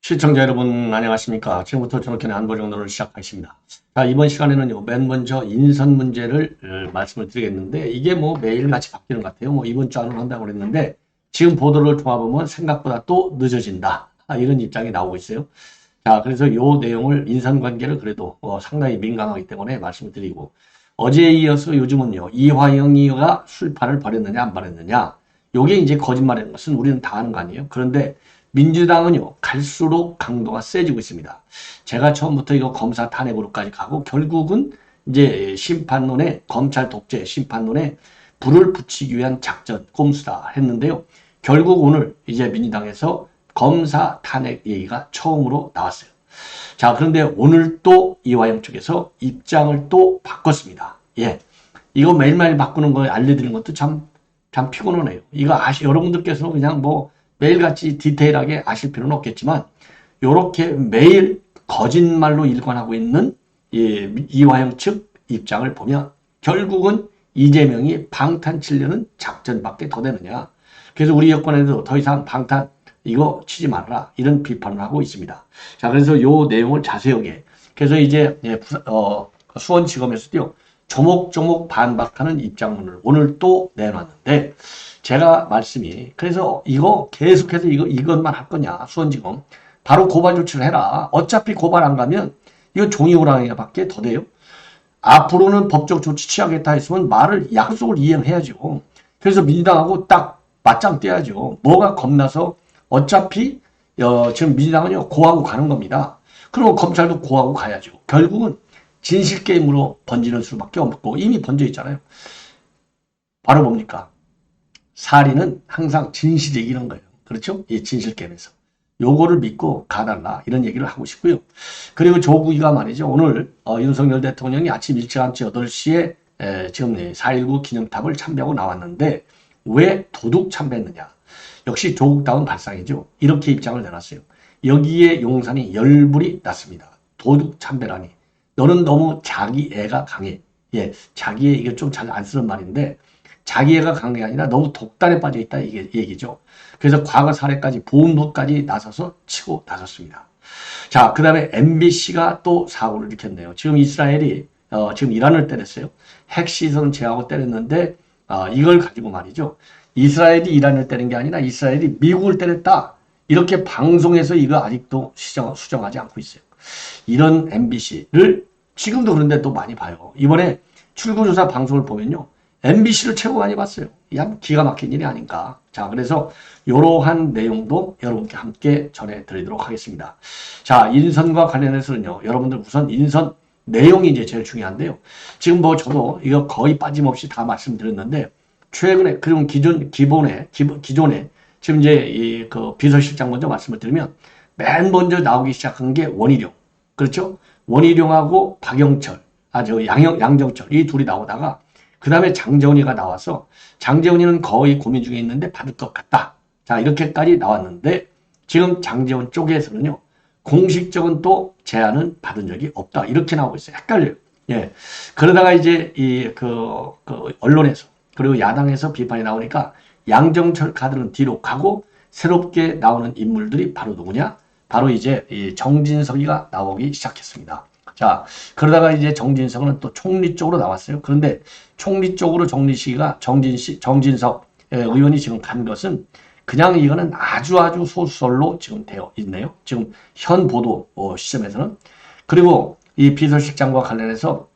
시청자 여러분 안녕하십니까. 지금부터 저녁에 안보정론을 시작하겠습니다. 자, 이번 시간에는요, 맨 먼저 인선 문제를 말씀을 드리겠는데, 이게 뭐 매일같이 바뀌는 것 같아요. 뭐 이번 주 안으로 한다고 그랬는데, 지금 보도를 종합하면 생각보다 또 늦어진다. 이런 입장이 나오고 있어요. 자, 그래서 요 내용을 인선관계를 그래도 상당히 민감하기 때문에 말씀을 드리고, 어제에 이어서 요즘은요, 이화영이가 술판을 벌였느냐 안 벌였느냐, 요게 이제 거짓말이라는 것은 우리는 다 아는 거 아니에요. 그런데 민주당은요, 갈수록 강도가 세지고 있습니다. 제가 처음부터 이거 검사 탄핵으로까지 가고, 결국은 이제 심판론에, 검찰 독재 심판론에 불을 붙이기 위한 작전, 꼼수다 했는데요. 결국 오늘 이제 민주당에서 검사 탄핵 얘기가 처음으로 나왔어요. 자, 그런데 오늘 또 이화영 쪽에서 입장을 또 바꿨습니다. 예. 이거 매일매일 바꾸는 거 알려드리는 것도 참 피곤하네요. 이거 여러분들께서는 그냥 뭐 매일같이 디테일하게 아실 필요는 없겠지만, 요렇게 매일 거짓말로 일관하고 있는 이화영 측 입장을 보면 결국은 이재명이 방탄 치려는 작전밖에 더 되느냐. 그래서 우리 여권에도 더 이상 방탄 이거 치지 말아라, 이런 비판을 하고 있습니다. 자, 그래서 요 내용을 자세하게, 그래서 이제 수원지검에서도요, 조목조목 반박하는 입장문을 오늘 또 내놨는데, 제가 말씀이, 그래서 이거 계속해서 이것만 할 거냐, 수원지검 바로 고발 조치를 해라. 어차피 고발 안 가면 이거 종이호랑이밖에 더 돼요. 앞으로는 법적 조치 취하겠다 했으면 약속을 이행해야죠. 그래서 민주당하고 딱 맞짱 떼야죠. 뭐가 겁나서, 어차피 지금 민주당은요, 고하고 가는 겁니다. 그럼 검찰도 고하고 가야죠. 결국은 진실 게임으로 번지는 수밖에 없고, 이미 번져 있잖아요. 바로 뭡니까? 살인은 항상 진실이 이기는 거예요. 그렇죠? 이 진실 게임에서. 요거를 믿고 가달라, 이런 얘기를 하고 싶고요. 그리고 조국이가 말이죠, 오늘 윤석열 대통령이 아침 일찌감치 8시에 지금 4.19 기념탑을 참배하고 나왔는데, 왜 도둑 참배했느냐. 역시 조국다운 발상이죠. 이렇게 입장을 내놨어요. 여기에 용산이 열불이 났습니다. 도둑 참배라니. 너는 너무 자기애가 강해. 예, 자기애, 이게 좀 잘 안 쓰는 말인데, 자기애가 강한 게 아니라 너무 독단에 빠져 있다, 이게 얘기죠. 그래서 과거 사례까지, 보험부까지 나서서 치고 나섰습니다. 자, 그 다음에 MBC가 또 사고를 일으켰네요. 지금 이스라엘이 지금 이란을 때렸어요. 핵시설은 제하고 때렸는데, 이걸 가지고 말이죠, 이스라엘이 이란을 때린 게 아니라 이스라엘이 미국을 때렸다, 이렇게 방송에서 이거 아직도 수정하지 않고 있어요. 이런 MBC를 지금도 그런데 또 많이 봐요. 이번에 출구조사 방송을 보면요, MBC를 최고 많이 봤어요. 양 기가 막힌 일이 아닌가. 자, 그래서 이러한 내용도 여러분께 함께 전해드리도록 하겠습니다. 자, 인선과 관련해서는요, 여러분들 우선 인선 내용이 이제 제일 중요한데요. 지금 뭐 저도 이거 거의 빠짐없이 다 말씀드렸는데, 최근에, 그리고 기존에 지금 이제 그 비서실장 먼저 말씀을 드리면, 맨 먼저 나오기 시작한 게 원희룡. 그렇죠? 원희룡하고 박영철, 양정철, 이 둘이 나오다가, 그 다음에 장재원이가 나와서, 장재원이는 거의 고민 중에 있는데 받을 것 같다. 자, 이렇게까지 나왔는데, 지금 장재원 쪽에서는요, 공식적인 또 제안은 받은 적이 없다, 이렇게 나오고 있어요. 헷갈려요. 예. 그러다가 이제 언론에서, 그리고 야당에서 비판이 나오니까 양정철 카드는 뒤로 가고, 새롭게 나오는 인물들이 바로 누구냐? 바로 이제 이 정진석이가 나오기 시작했습니다. 자, 그러다가 이제 정진석은 또 총리 쪽으로 나왔어요. 그런데 총리 쪽으로 정진석 의원이 지금 간 것은, 그냥 이거는 아주 소설로 지금 되어 있네요. 지금 현 보도 시점에서는. 그리고 이 비서실장과 관련해서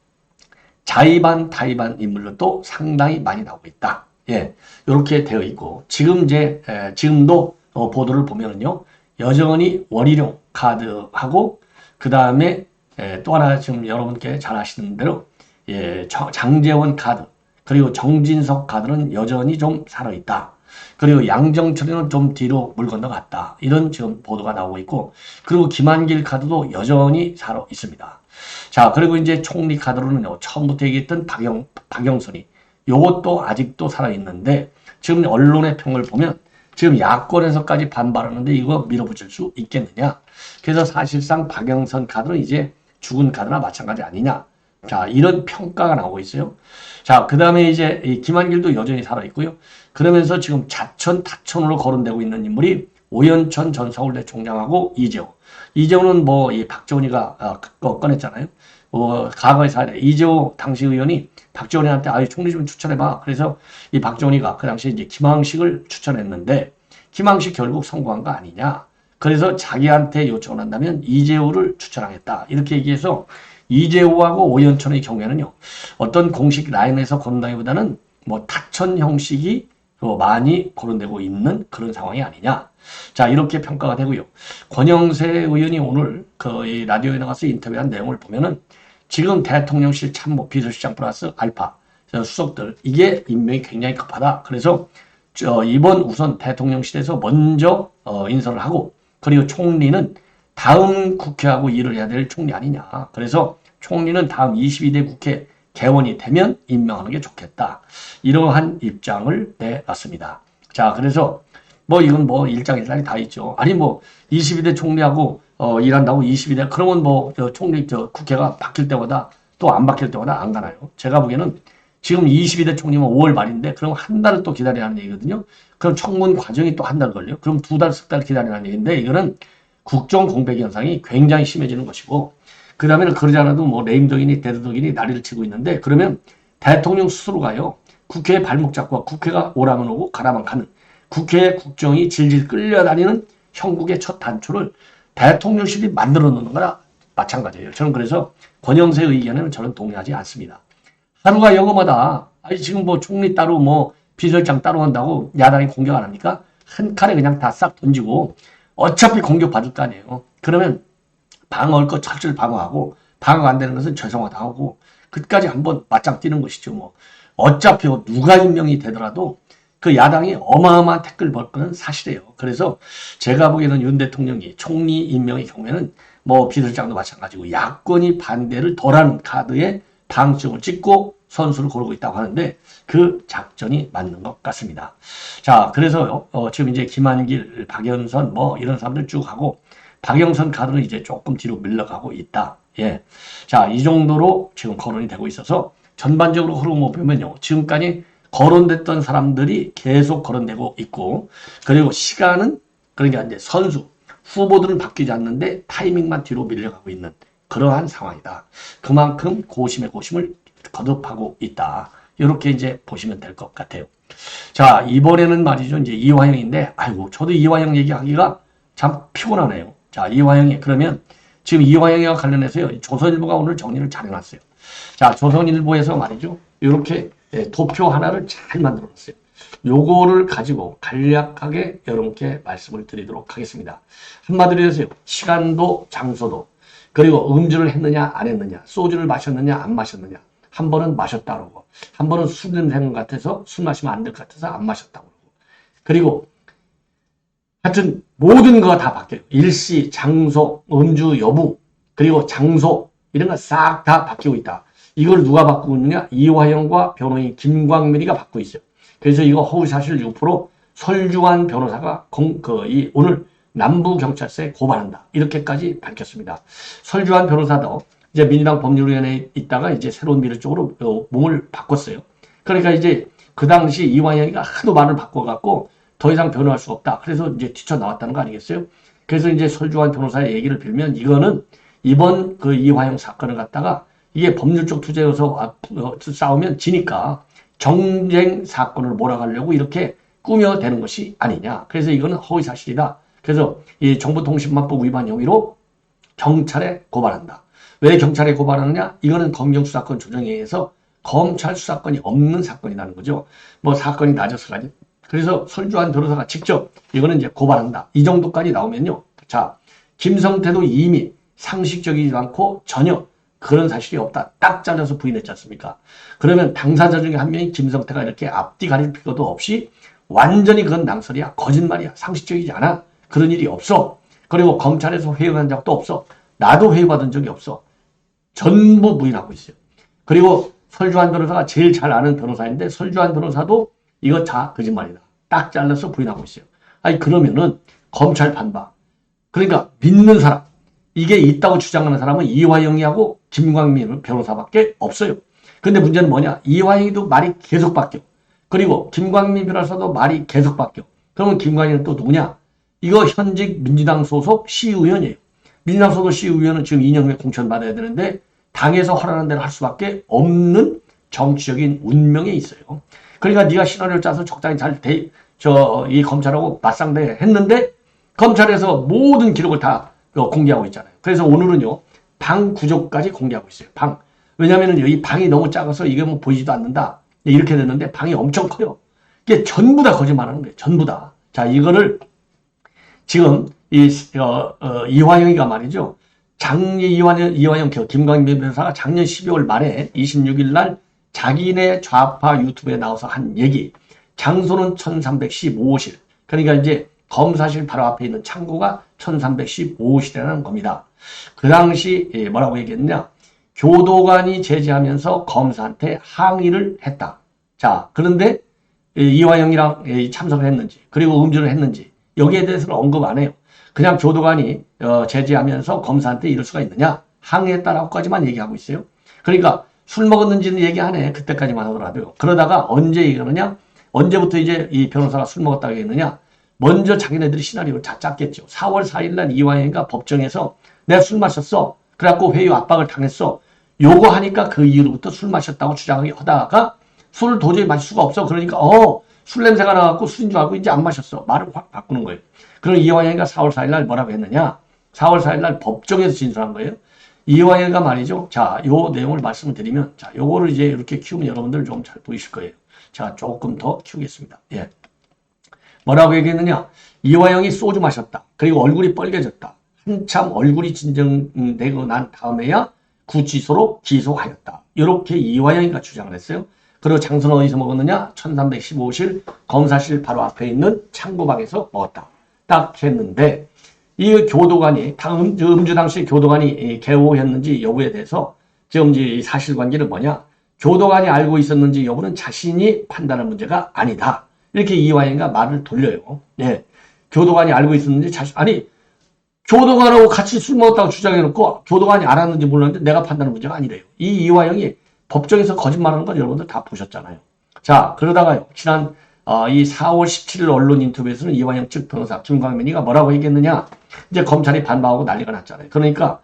자의반 타의반 인물도 상당히 많이 나오고 있다. 예, 이렇게 되어 있고, 지금도 보도를 보면은요, 여전히 원희룡 카드하고, 그 다음에 또 하나 지금 여러분께 잘 아시는 대로, 예, 장재원 카드, 그리고 정진석 카드는 여전히 좀 살아있다. 그리고 양정철이는 좀 뒤로 물 건너갔다, 이런 지금 보도가 나오고 있고, 그리고 김한길 카드도 여전히 살아 있습니다. 자, 그리고 이제 총리 카드로는요, 처음부터 얘기했던 박영선이, 요것도 아직도 살아있는데, 지금 언론의 평을 보면 지금 야권에서까지 반발하는데 이거 밀어붙일 수 있겠느냐. 그래서 사실상 박영선 카드는 이제 죽은 카드나 마찬가지 아니냐. 자, 이런 평가가 나오고 있어요. 자, 그 다음에 이제 이 김한길도 여전히 살아있고요. 그러면서 지금 자천, 타천으로 거론되고 있는 인물이 오연천 전 서울대 총장하고 이재호. 이재호는 뭐 이 박지원이가 꺼냈잖아요. 과거의 사례. 이재호 당시 의원이 박지원이한테 총리 좀 추천해봐. 그래서 이 박지원이가 그 당시에 이제 김항식을 추천했는데 김항식 결국 성공한 거 아니냐. 그래서 자기한테 요청을 한다면 이재호를 추천하겠다. 이렇게 얘기해서 이재호하고 오연천의 경우에는요. 어떤 공식 라인에서 거론다기보다는 뭐 타천 형식이 많이 거론되고 있는 그런 상황이 아니냐. 자, 이렇게 평가가 되고요. 권영세 의원이 오늘 이 라디오에 나가서 인터뷰한 내용을 보면은 지금 대통령실 참모 비서실장 플러스 알파 수석들 이게 임명이 굉장히 급하다. 그래서 이번 우선 대통령실에서 먼저 인선을 하고 그리고 총리는 다음 국회하고 일을 해야 될 총리 아니냐. 그래서 총리는 다음 22대 국회 개원이 되면 임명하는 게 좋겠다. 이러한 입장을 내놨습니다. 자, 그래서 뭐 이건 뭐 일장일단이 다 있죠. 아니 뭐 22대 총리하고 일한다고 22대 그러면 뭐 총리 국회가 바뀔 때마다 또 안 바뀔 때마다 안 가나요? 제가 보기에는 지금 22대 총리면 5월 말인데 그럼 한 달을 또 기다려야 하는 얘기거든요. 그럼 청문 과정이 또 한 달 걸려요. 그럼 2달, 3달 기다리는 얘기인데 이거는 국정 공백 현상이 굉장히 심해지는 것이고 그 다음에는 그러지 않아도 뭐 레임덕이니 대도덕이니 난리를 치고 있는데 그러면 대통령 스스로가요. 국회에 발목 잡고 국회가 오라면 오고 가라면 가는 국회의 국정이 질질 끌려다니는 형국의 첫 단초를 대통령실이 만들어 놓는 거나 마찬가지예요. 저는 그래서 권영세 의견에는 저는 동의하지 않습니다. 하루가 여거마다 아니 지금 뭐 총리 따로 뭐 비서실장 따로 한다고 야당이 공격 안 합니까? 한 칸에 그냥 다 싹 던지고 어차피 공격 받을 거 아니에요. 그러면 방어할 것 철저히 방어하고 방어가 안 되는 것은 죄송하다 하고 끝까지 한번 맞짱 뛰는 것이죠. 뭐 어차피 누가 임명이 되더라도 그 야당이 어마어마한 태클 벌 거는 사실이에요. 그래서 제가 보기에는 윤 대통령이 총리 임명의 경우에는 뭐 비서실장도 마찬가지고 야권이 반대를 덜한 카드에 방점을 찍고 선수를 고르고 있다고 하는데 그 작전이 맞는 것 같습니다. 자, 그래서 지금 이제 김한길, 박영선 뭐 이런 사람들 쭉 하고 박영선 카드는 이제 조금 뒤로 밀려가고 있다. 예. 자, 이 정도로 지금 거론이 되고 있어서 전반적으로 흐름을 보면요. 지금까지 거론됐던 사람들이 계속 거론되고 있고 그리고 시간은 그러니까 이제 선수, 후보들은 바뀌지 않는데 타이밍만 뒤로 밀려가고 있는 그러한 상황이다. 그만큼 고심의 고심을 거듭하고 있다. 이렇게 이제 보시면 될 것 같아요. 자, 이번에는 말이죠. 이제 이화영인데, 아이고, 저도 이화영 얘기하기가 참 피곤하네요. 자, 이화영이, 그러면 지금 이화영과 관련해서요. 조선일보가 오늘 정리를 잘 해놨어요. 자, 조선일보에서 말이죠. 이렇게 도표 하나를 잘 만들어 놨어요. 요거를 가지고 간략하게 여러분께 말씀을 드리도록 하겠습니다. 한마디로 해서요. 시간도 장소도 그리고 음주를 했느냐 안 했느냐 소주를 마셨느냐 안 마셨느냐 한 번은 마셨다 그러고 한 번은 술 냄새는 같아서 술 마시면 안 될 것 같아서 안 마셨다고 그러고 그리고 하여튼 모든 거 다 바뀌어요. 일시, 장소, 음주 여부 그리고 장소 이런 거 싹 다 바뀌고 있다. 이걸 누가 바꾸고 있느냐? 이화영과 변호인 김광민이가 바꾸고 있어요. 그래서 이거 허위사실 유포로 설주환 변호사가 오늘 남부경찰서에 고발한다. 이렇게까지 밝혔습니다. 설주환 변호사도 이제 민주당 법률위원회에 있다가 이제 새로운 미래 쪽으로 몸을 바꿨어요. 그러니까 이제 그 당시 이화영이가 하도 말을 바꿔갖고 더 이상 변호할 수 없다. 그래서 이제 뛰쳐나왔다는 거 아니겠어요? 그래서 이제 설주환 변호사의 얘기를 빌면 이거는 이번 그 이화영 사건을 갖다가 이게 법률적 투쟁에서 싸우면 지니까 정쟁 사건을 몰아가려고 이렇게 꾸며대는 것이 아니냐. 그래서 이거는 허위사실이다. 그래서 이 정보통신망법 위반 혐의로 경찰에 고발한다. 왜 경찰에 고발하느냐? 이거는 검경수사권 조정에 의해서 검찰 수사권이 없는 사건이라는 거죠. 뭐 사건이 낮아서가지고. 그래서 설주환 변호사가 직접 이거는 이제 고발한다. 이 정도까지 나오면요. 자, 김성태도 이미 상식적이지 않고 전혀 그런 사실이 없다. 딱 잘라서 부인했지 않습니까? 그러면 당사자 중에 한 명이 김성태가 이렇게 앞뒤 가릴 필요도 없이 완전히 그건 낭설이야. 거짓말이야. 상식적이지 않아. 그런 일이 없어. 그리고 검찰에서 회유한 적도 없어. 나도 회유받은 적이 없어. 전부 부인하고 있어요. 그리고 설주환 변호사가 제일 잘 아는 변호사인데 설주환 변호사도 이거 다 거짓말이다. 딱 잘라서 부인하고 있어요. 아니 그러면은 검찰 반박. 그러니까 믿는 사람. 이게 있다고 주장하는 사람은 이화영이하고 김광민 변호사밖에 없어요. 근데 문제는 뭐냐? 이화영이도 말이 계속 바뀌어. 그리고 김광민 변호사도 말이 계속 바뀌어. 그러면 김광민은 또 누구냐? 이거 현직 민주당 소속 시의원이에요. 민주당 소속 시의원은 지금 2년 후에 공천받아야 되는데 당에서 허락하는 대로 할 수밖에 없는 정치적인 운명에 있어요. 그러니까 네가 시나리오를 짜서 적당히 이 검찰하고 맞상대 했는데 검찰에서 모든 기록을 다 공개하고 있잖아요. 그래서 오늘은요, 방 구조까지 공개하고 있어요. 방. 왜냐면은 이 방이 너무 작아서 이게 뭐 보이지도 않는다. 이렇게 됐는데 방이 엄청 커요. 이게 전부 다 거짓말하는 거예요. 전부 다. 자, 이거를 지금 이화영이가 말이죠. 이화영 김광민 변호사가 작년 12월 말에 26일 날 자기네 좌파 유튜브에 나와서 한 얘기. 장소는 1315호실. 그러니까 이제 검사실 바로 앞에 있는 창고가 1315호실이라는 겁니다. 그 당시 뭐라고 얘기했냐. 교도관이 제지하면서 검사한테 항의를 했다. 자, 그런데 이화영이랑 참석을 했는지, 그리고 음주를 했는지, 여기에 대해서는 언급 안 해요. 그냥 교도관이 제지하면서 검사한테 이럴 수가 있느냐? 항의했다라고까지만 얘기하고 있어요. 그러니까 술 먹었는지는 얘기 안 해. 그때까지만 하더라도요. 그러다가 언제 얘기하느냐? 언제부터 이제 이 변호사가 술 먹었다고 했느냐? 먼저 자기네들이 시나리오를 다 짰겠죠. 4월 4일 날 이화영이가 법정에서 내가 술 마셨어. 그래갖고 회유 압박을 당했어. 요거 하니까 그 이후로부터 술 마셨다고 주장하다가 술을 도저히 마실 수가 없어. 그러니까 술 냄새가 나갖고 술인 줄 알고 이제 안 마셨어. 말을 확 바꾸는 거예요. 그럼 이화영이가 4월 4일 날 뭐라고 했느냐? 4월 4일 날 법정에서 진술한 거예요. 이화영이가 말이죠. 자, 요 내용을 말씀을 드리면, 자, 요거를 이제 이렇게 키우면 여러분들 좀 잘 보이실 거예요. 자, 조금 더 키우겠습니다. 예. 뭐라고 얘기했느냐? 이화영이 소주 마셨다. 그리고 얼굴이 빨개졌다. 한참 얼굴이 진정되고 난 다음에야 구치소로 기소하였다. 이렇게 이화영이가 주장을 했어요. 그리고 장소는 어디서 먹었느냐? 1315실 검사실 바로 앞에 있는 창고방에서 먹었다. 딱 했는데 이 교도관이 음주 당시 교도관이 개호했는지 여부에 대해서 지금 이제 사실관계는 뭐냐? 교도관이 알고 있었는지 여부는 자신이 판단할 문제가 아니다. 이렇게 이화영이가 말을 돌려요. 예. 교도관이 알고 있었는지 교도관하고 같이 술 먹었다고 주장해놓고 교도관이 알았는지 몰랐는데 내가 판단할 문제가 아니래요. 이 이화영이 법정에서 거짓말하는 건 여러분들 다 보셨잖아요. 자, 그러다가요. 지난 이 4월 17일 언론 인터뷰에서는 이화영 측 변호사 김광민이가 뭐라고 얘기했느냐. 이제 검찰이 반박하고 난리가 났잖아요. 그러니까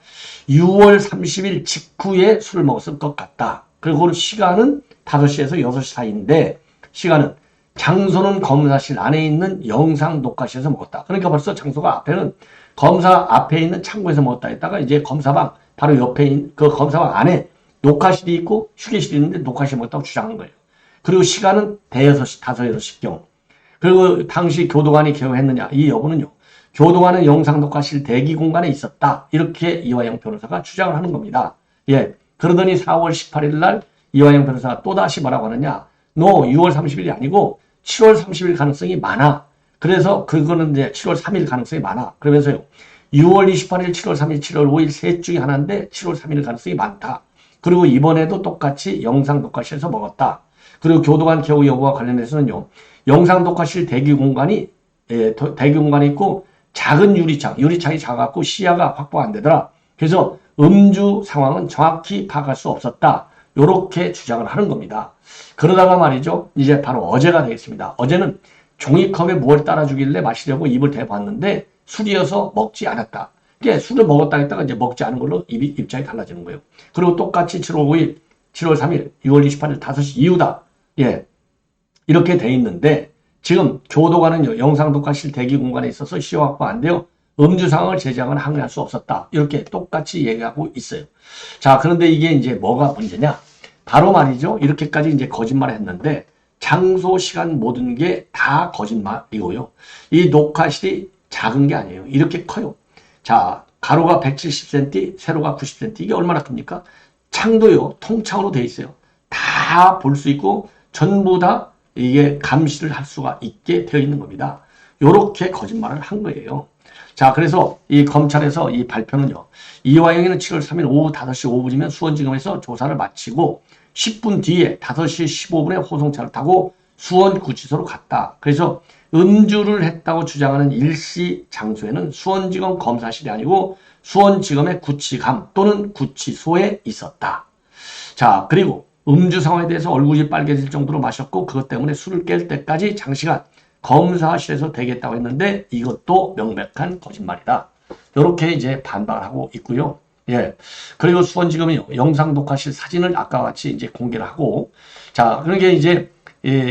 6월 30일 직후에 술을 먹었을 것 같다. 그리고 시간은 5시에서 6시 사이인데 시간은 장소는 검사실 안에 있는 영상 녹화실에서 먹었다. 그러니까 벌써 장소가 앞에는 검사 앞에 있는 창고에서 먹었다 했다가 이제 검사방 바로 옆에 있는 그 검사방 안에 녹화실이 있고 휴게실이 있는데 녹화실 먹었다고 주장한 거예요. 그리고 시간은 대여섯 시, 5, 6시경. 그리고 당시 교도관이 개호했느냐. 이 여부는요. 교도관은 영상 녹화실 대기 공간에 있었다. 이렇게 이화영 변호사가 주장을 하는 겁니다. 예. 그러더니 4월 18일 날 이화영 변호사가 또다시 뭐라고 하느냐. 너 6월 30일이 아니고 7월 30일 가능성이 많아. 그래서 그거는 이제 7월 3일 가능성이 많아. 그러면서요. 6월 28일, 7월 3일, 7월 5일 셋 중에 하나인데 7월 3일 가능성이 많다. 그리고 이번에도 똑같이 영상 녹화실에서 먹었다. 그리고 교도관 개호 여부와 관련해서는요. 영상 녹화실 대기 공간이 있고 작은 유리창이 작아갖고 시야가 확보 안 되더라. 그래서 음주 상황은 정확히 파악할 수 없었다. 요렇게 주장을 하는 겁니다. 그러다가 말이죠. 이제 바로 어제가 되겠습니다. 어제는 종이컵에 뭘 따라주길래 마시려고 입을 대봤는데 술이어서 먹지 않았다. 이게 술을 먹었다 했다가 이제 먹지 않은 걸로 입장이 달라지는 거예요. 그리고 똑같이 7월 5일, 7월 3일, 6월 28일 5시 이후다. 예. 이렇게 돼 있는데 지금 교도관은요. 영상 녹화실 대기 공간에 있어서 시야 확보 안 돼요. 음주 상황을 제지하거나 항의할 수 없었다. 이렇게 똑같이 얘기하고 있어요. 자, 그런데 이게 이제 뭐가 문제냐? 바로 말이죠. 이렇게까지 이제 거짓말을 했는데 장소, 시간 모든 게 다 거짓말이고요. 이 녹화실이 작은 게 아니에요. 이렇게 커요. 자, 가로가 170cm, 세로가 90cm. 이게 얼마나 큽니까? 창도요. 통창으로 돼 있어요. 다 볼 수 있고 전부 다 이게 감시를 할 수가 있게 되어 있는 겁니다. 요렇게 거짓말을 한 거예요. 자, 그래서 이 검찰에서 이 발표는요. 이화영이는 7월 3일 오후 5시 5분이면 수원지검에서 조사를 마치고 10분 뒤에 5시 15분에 호송차를 타고 수원구치소로 갔다. 그래서 음주를 했다고 주장하는 일시 장소에는 수원지검 검사실이 아니고 수원지검의 구치감 또는 구치소에 있었다. 자, 그리고 음주 상황에 대해서 얼굴이 빨개질 정도로 마셨고 그것 때문에 술을 깰 때까지 장시간 검사실에서 되겠다고 했는데 이것도 명백한 거짓말이다. 이렇게 이제 반박을 하고 있고요. 예. 그리고 수원지검이 영상 녹화실 사진을 아까 같이 이제 공개를 하고, 자, 그러니까 이제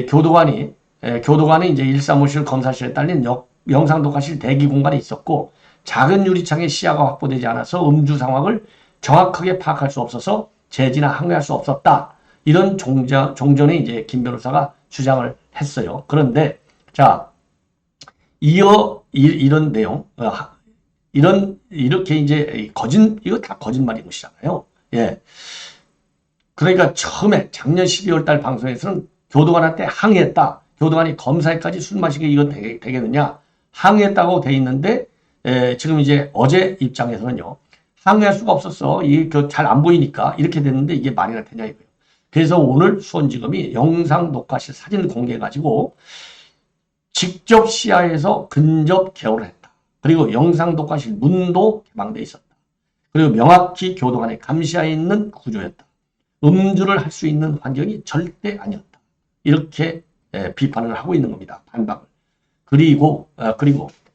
교도관이 이제 135실 검사실에 딸린 영상 녹화실 대기 공간에 있었고, 작은 유리창에 시야가 확보되지 않아서 음주 상황을 정확하게 파악할 수 없어서 제지나 항의할 수 없었다. 이런 종전에 이제 김 변호사가 주장을 했어요. 그런데 자, 이런 내용, 이렇게 이제 이거 다 거짓말인 것이잖아요. 예. 그러니까 처음에 작년 12월 달 방송에서는 교도관한테 항의했다. 교도관이 검사에까지 술 마시게 이거 되겠느냐. 항의했다고 돼 있는데, 지금 이제 어제 입장에서는요. 항의할 수가 없었어. 이게 잘 안 보이니까 이렇게 됐는데 이게 말이나 되냐 이거예요. 그래서 오늘 수원지검이 영상 녹화실 사진을 공개해가지고 직접 시야에서 근접 개호를 했다. 그리고 영상 녹화실 문도 개방돼 있었다. 그리고 명확히 교도관의 감시하에 있는 구조였다. 음주를 할 수 있는 환경이 절대 아니었다. 이렇게 비판을 하고 있는 겁니다. 반박을. 그리고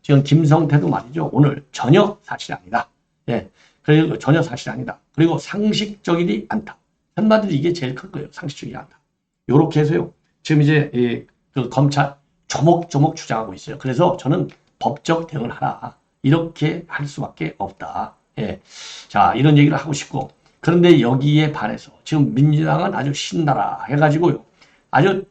지금 김성태도 말이죠. 오늘 전혀 사실이 아니다. 예. 그리고 전혀 사실이 아니다. 그리고 상식적이지 않다. 한마디로 이게 제일 큰 거예요. 상식적이지 않다. 요렇게 해서요. 지금 이제 그 검찰 조목조목 주장하고 있어요. 그래서 저는 법적 대응을 하라. 이렇게 할 수밖에 없다. 예. 자, 이런 얘기를 하고 싶고. 그런데 여기에 반해서 지금 민주당은 아주 신나라 해가지고요. 아주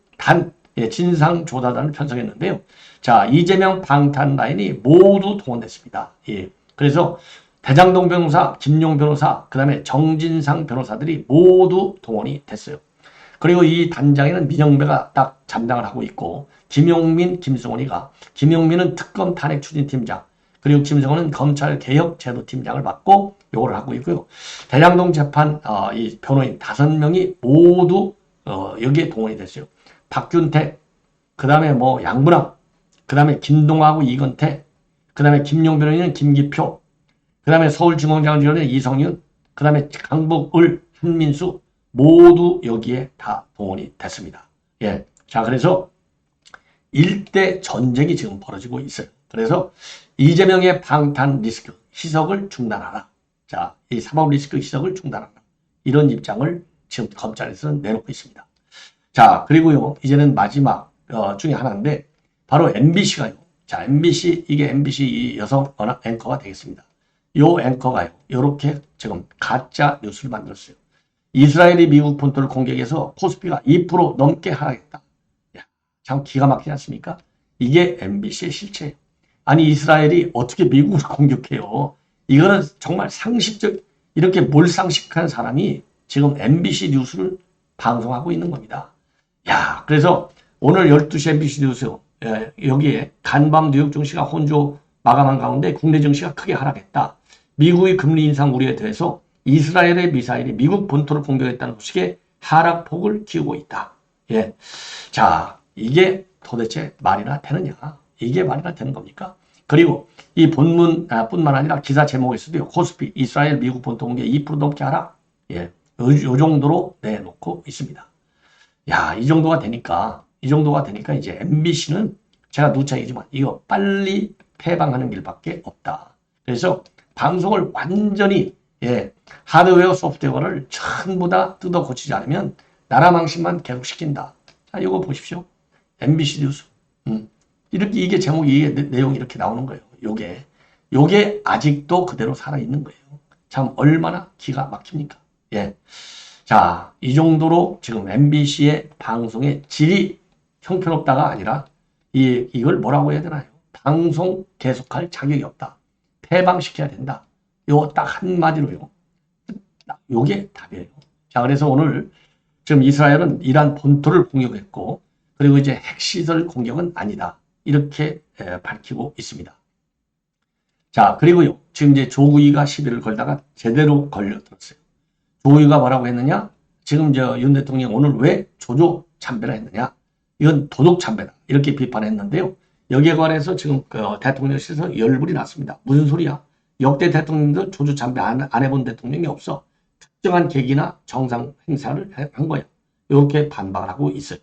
진상조사단을 편성했는데요. 자, 이재명 방탄 라인이 모두 동원됐습니다. 예. 그래서 대장동 변호사, 김용 변호사, 그 다음에 정진상 변호사들이 모두 동원이 됐어요. 그리고 이 단장에는 민영배가 딱 잠당을 하고 있고, 김용민, 김승원이가, 김용민은 특검 탄핵 추진팀장, 그리고 김승원은 검찰개혁제도팀장을 맡고 요거를 하고 있고요. 대장동 재판 이 변호인 5명이 모두 여기에 동원이 됐어요. 박균택, 그 다음에 뭐 양분왕, 그 다음에 김동하고 이건태, 그 다음에 김용 변호인은 김기표, 그 다음에 서울중앙지검장은 이성윤, 그 다음에 강북을 한민수 모두 여기에 다 동원이 됐습니다. 예. 자, 그래서 일대 전쟁이 지금 벌어지고 있어요. 그래서 이재명의 방탄 리스크 희석을 중단하라. 자, 이 사법 리스크 희석을 중단하라. 이런 입장을 지금 검찰에서는 내놓고 있습니다. 자, 그리고요, 이제는 마지막 중에 하나인데 바로 MBC가요. 자, 이게 MBC 이 여성 앵커가 되겠습니다. 요 앵커가요, 요렇게 지금 가짜 뉴스를 만들었어요. 이스라엘이 미국 본토를 공격해서 코스피가 2% 넘게 하락했다. 야, 참 기가 막히지 않습니까? 이게 MBC의 실체예요. 아니, 이스라엘이 어떻게 미국을 공격해요? 이거는 정말 이렇게 몰상식한 사람이 지금 MBC 뉴스를 방송하고 있는 겁니다. 야, 그래서 오늘 12시 MBC 뉴스요. 여기에 간밤 뉴욕 증시가 혼조 마감한 가운데 국내 증시가 크게 하락했다. 미국의 금리 인상 우려에 대해서 이스라엘의 미사일이 미국 본토를 공격했다는 소식에 하락폭을 키우고 있다. 예. 자, 이게 도대체 말이나 되느냐? 이게 말이나 되는 겁니까? 그리고 이 본문 뿐만 아니라 기사 제목에서도요. 코스피 이스라엘 미국 본토 공격 2% 넘게 하락. 예. 요 정도로 내놓고 있습니다. 야, 이 정도가 되니까 이제 MBC는 제가 누차 얘기지만 이거 빨리 폐방하는 길밖에 없다. 그래서 방송을 완전히 하드웨어 소프트웨어를 전부 다 뜯어 고치지 않으면 나라 망신만 계속 시킨다. 자, 이거 보십시오. MBC 뉴스. 이게 제목이 내용이 이렇게 나오는 거예요. 요게 아직도 그대로 살아있는 거예요. 참 얼마나 기가 막힙니까? 예. 자, 이 정도로 지금 MBC의 방송의 질이 형편없다가 아니라 이걸 뭐라고 해야 되나요? 방송 계속할 자격이 없다. 폐방시켜야 된다. 요거 딱 한마디로요. 요게 답이에요. 자, 그래서 오늘 지금 이스라엘은 이란 본토를 공격했고, 그리고 이제 핵시설 공격은 아니다. 이렇게 밝히고 있습니다. 자, 그리고요. 지금 이제 조국이가 시비를 걸다가 제대로 걸려들었어요. 조국이가 뭐라고 했느냐? 지금 윤 대통령 오늘 왜 조조 참배를 했느냐? 이건 도둑 참배다. 이렇게 비판했는데요. 여기에 관해서 지금 대통령실에서 열불이 났습니다. 무슨 소리야? 역대 대통령들 조조 참배 안 해본 대통령이 없어. 특정한 계기나 정상 행사를 한 거야. 이렇게 반박을 하고 있어요.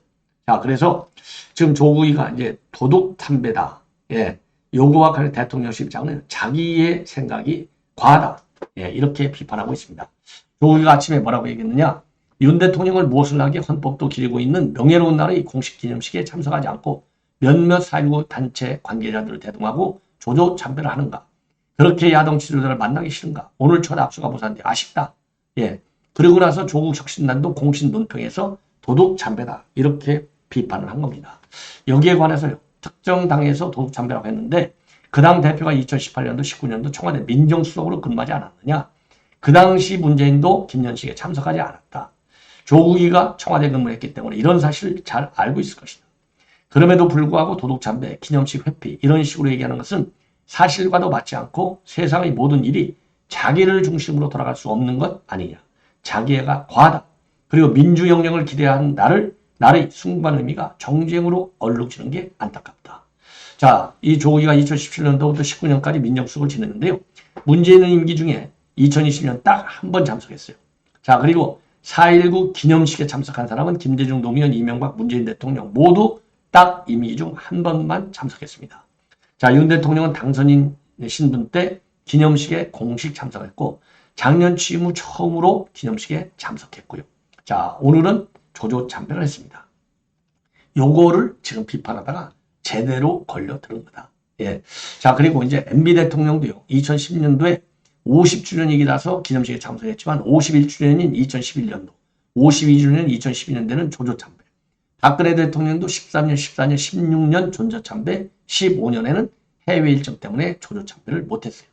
자, 그래서 지금 조국이가 이제 도둑 참배다. 예. 요거와 관련 대통령실 입장은 자기의 생각이 과하다. 예. 이렇게 비판하고 있습니다. 조국이가 아침에 뭐라고 얘기했느냐? 윤 대통령을 모순하게 헌법도 기리고 있는 명예로운 날의 공식 기념식에 참석하지 않고 몇몇 4.19 단체 관계자들을 대동하고 조조 참배를 하는가? 그렇게 야당 지도자를 만나기 싫은가? 오늘 첫 악수가 무사한데 아쉽다. 예. 그리고 나서 조국 혁신단도 공식 논평에서 도둑 참배다. 이렇게 비판을 한 겁니다. 여기에 관해서요. 특정 당에서 도둑 참배라고 했는데 그 당 대표가 2018년도 19년도 청와대 민정수석으로 근무하지 않았느냐. 그 당시 문재인도 김연식에 참석하지 않았다. 조국이가 청와대 근무했기 때문에 이런 사실을 잘 알고 있을 것이다. 그럼에도 불구하고 도둑 참배, 기념식 회피 이런 식으로 얘기하는 것은 사실과도 맞지 않고 세상의 모든 일이 자기를 중심으로 돌아갈 수 없는 것 아니냐. 자기애가 과하다. 그리고 민주영령을 기대한 나의 숭고한 의미가 정쟁으로 얼룩지는 게 안타깝다. 자, 이 조국이가 2017년도부터 19년까지 민정수석을 지냈는데요. 문재인 임기 중에 2020년 딱 한 번 참석했어요. 자, 그리고 4.19 기념식에 참석한 사람은 김대중, 노무현, 이명박, 문재인 대통령 모두 딱 임기 중 한 번만 참석했습니다. 자, 윤 대통령은 당선인 신분 때 기념식에 공식 참석했고 작년 취임 후 처음으로 기념식에 참석했고요. 자, 오늘은 조조 참배를 했습니다. 요거를 지금 비판하다가 제대로 걸려들은 거다. 예. 자, 그리고 이제 MB 대통령도요. 2010년도에 50주년이라서 기념식에 참석했지만 51주년인 2011년도, 52주년 2012년대는 조조 참배. 박근혜 대통령도 13년, 14년, 16년 존저 참배, 15년에는 해외 일정 때문에 조조 참배를 못했어요.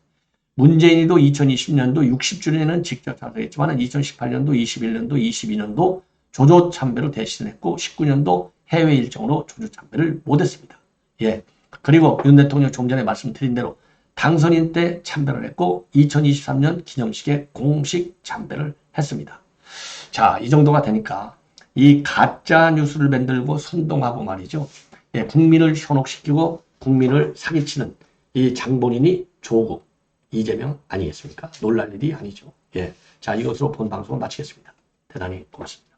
문재인이도 2020년도 60주년에는 직접 참석했지만 2018년도, 21년도, 22년도 조조 참배로 대신했고 19년도 해외 일정으로 조조 참배를 못했습니다. 예. 그리고 윤 대통령 좀 전에 말씀드린 대로 당선인 때 참배를 했고 2023년 기념식에 공식 참배를 했습니다. 자, 이 정도가 되니까 이 가짜 뉴스를 만들고 선동하고 말이죠. 예, 국민을 현혹시키고 국민을 사기치는 이 장본인이 조국, 이재명 아니겠습니까? 놀랄 일이 아니죠. 예. 자, 이것으로 본 방송을 마치겠습니다. 대단히 고맙습니다.